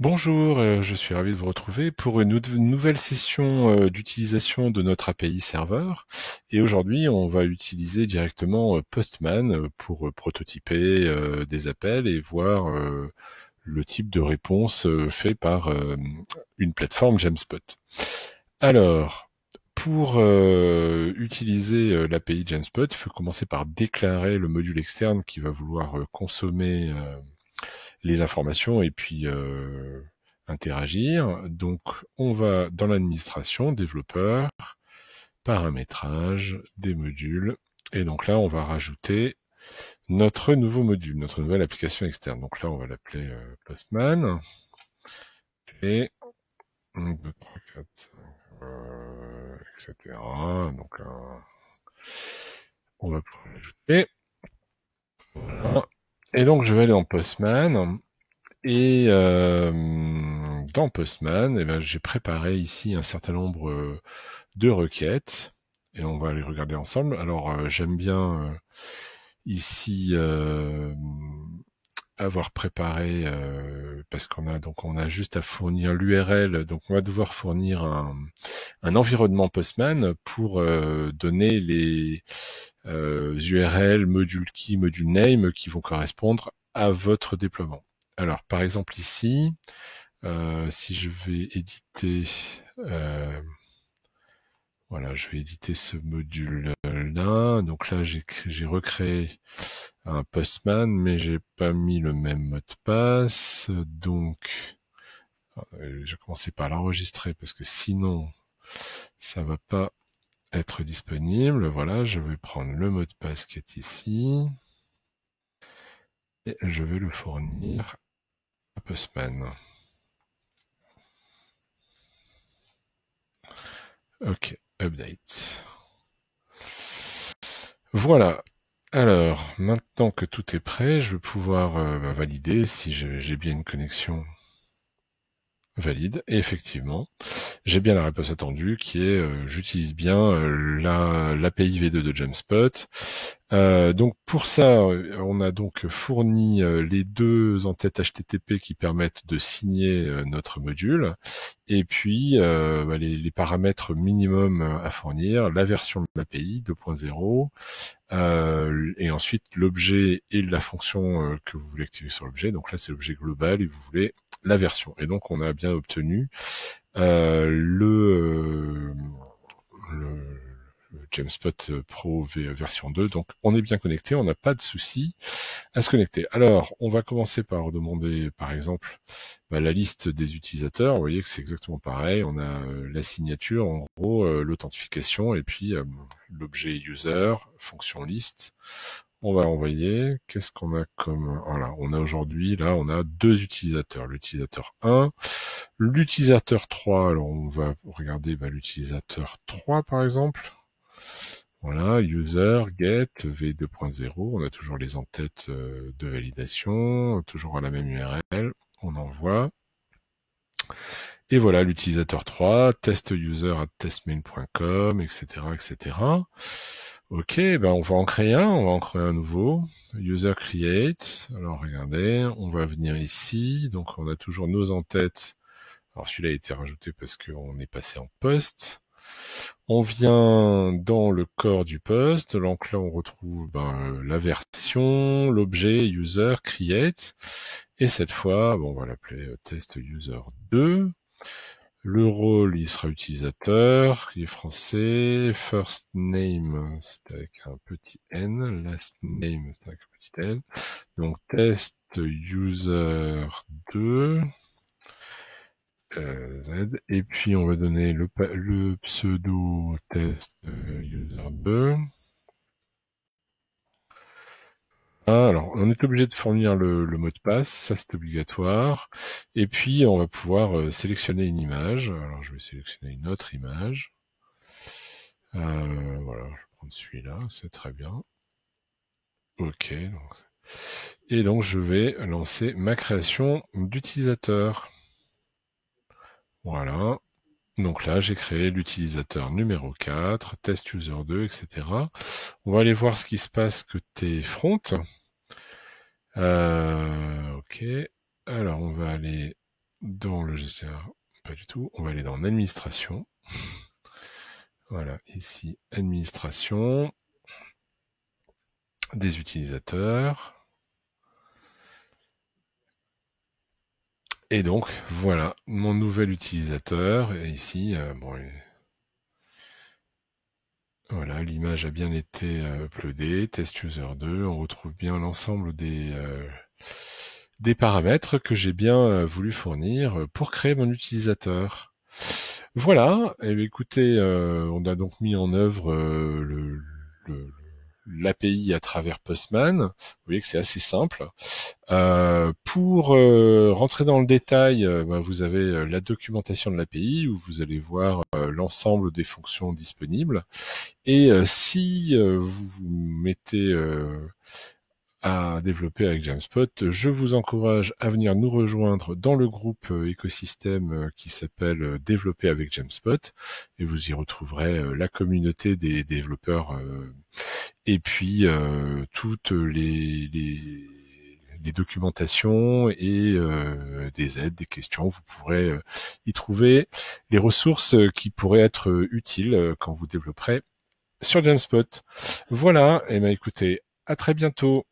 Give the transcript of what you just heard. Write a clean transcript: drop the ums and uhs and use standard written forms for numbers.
Bonjour, je suis ravi de vous retrouver pour une nouvelle session d'utilisation de notre API serveur. Et aujourd'hui, on va utiliser directement Postman pour prototyper des appels et voir le type de réponse fait par une plateforme Jamspot. Alors, pour utiliser l'API Jamspot, il faut commencer par déclarer le module externe qui va vouloir consommer les informations et puis interagir. Donc, on va dans l'administration, développeur, paramétrage, des modules. Et donc là, on va rajouter notre nouveau module, notre nouvelle application externe. Donc là, on va l'appeler Postman. Et 1, 2, 3, 4, 5, etc. Donc là, on va pouvoir l'ajouter. Voilà. Et donc, je vais aller en Postman. Et dans Postman, eh ben, j'ai préparé ici un certain nombre de requêtes et on va les regarder ensemble. Alors j'aime bien ici avoir préparé parce qu'on a juste à fournir l'URL, donc on va devoir fournir un environnement Postman pour donner les URL, module key, module name qui vont correspondre à votre déploiement. Alors par exemple ici, si je vais éditer, voilà, je vais éditer ce module-là. Donc là, j'ai recréé un Postman, mais j'ai pas mis le même mot de passe. Donc, je vais commencer par l'enregistrer parce que sinon, ça va pas être disponible. Voilà, je vais prendre le mot de passe qui est ici et je vais le fournir à Postman. Ok, update. Voilà. Alors, maintenant que tout est prêt, je vais pouvoir valider si j'ai bien une connexion valide. Et effectivement, j'ai bien la réponse attendue qui est j'utilise bien l'API V2 de Jamspot. Donc pour ça, on a donc fourni les deux entêtes HTTP qui permettent de signer notre module, et puis les paramètres minimum à fournir, la version de l'API 2.0, et ensuite l'objet et la fonction que vous voulez activer sur l'objet. Donc là c'est l'objet global et vous voulez la version. Et donc on a bien obtenu le Jamspot Pro version 2. Donc on est bien connecté, on n'a pas de souci à se connecter. Alors on va commencer par demander par exemple la liste des utilisateurs. Vous voyez que c'est exactement pareil. On a la signature, en gros l'authentification et puis l'objet user, fonction list. On va envoyer. Qu'est-ce qu'on a comme... Voilà, on a aujourd'hui, là, on a deux utilisateurs. L'utilisateur 1, l'utilisateur 3. Alors, on va regarder l'utilisateur 3, par exemple. Voilà, user, get, v2.0. On a toujours les entêtes de validation, toujours à la même URL. On envoie. Et voilà, l'utilisateur 3, testuser@testmail.com, etc., etc. Ok, on va en créer un nouveau. User create. Alors regardez, on va venir ici. Donc on a toujours nos entêtes. Alors celui-là a été rajouté parce qu'on est passé en post. On vient dans le corps du post. Donc là on retrouve la version, l'objet user create. Et cette fois, on va l'appeler test user 2. Le rôle, il sera utilisateur, il est français. First name, c'est avec un petit n. Last name, c'est avec un petit n. Donc, test user 2, Z. Et puis, on va donner le pseudo test user 2. Ah, alors, on est obligé de fournir le mot de passe, ça c'est obligatoire. Et puis, on va pouvoir sélectionner une image. Alors, je vais sélectionner une autre image. Voilà, je vais prendre celui-là, c'est très bien. Ok. Et donc, je vais lancer ma création d'utilisateur. Voilà. Donc là, j'ai créé l'utilisateur numéro 4, test user 2, etc. On va aller voir ce qui se passe côté front. Ok. Alors, on va aller dans le gestionnaire, pas du tout. On va aller dans administration. Voilà, ici, administration des utilisateurs. Et donc, voilà, mon nouvel utilisateur. Et ici, voilà, l'image a bien été uploadée. Test user 2, on retrouve bien l'ensemble des paramètres que j'ai bien voulu fournir pour créer mon utilisateur. Voilà, et écoutez, on a donc mis en œuvre l'API à travers Postman. Vous voyez que c'est assez simple. Pour rentrer dans le détail, vous avez la documentation de l'API où vous allez voir l'ensemble des fonctions disponibles. Et si vous vous mettez à développer avec Jamspot, je vous encourage à venir nous rejoindre dans le groupe écosystème qui s'appelle Développer avec Jamspot, et vous y retrouverez la communauté des développeurs et puis toutes les documentations et des aides, des questions. Vous pourrez y trouver les ressources qui pourraient être utiles quand vous développerez sur Jamspot. Voilà, et écoutez, à très bientôt.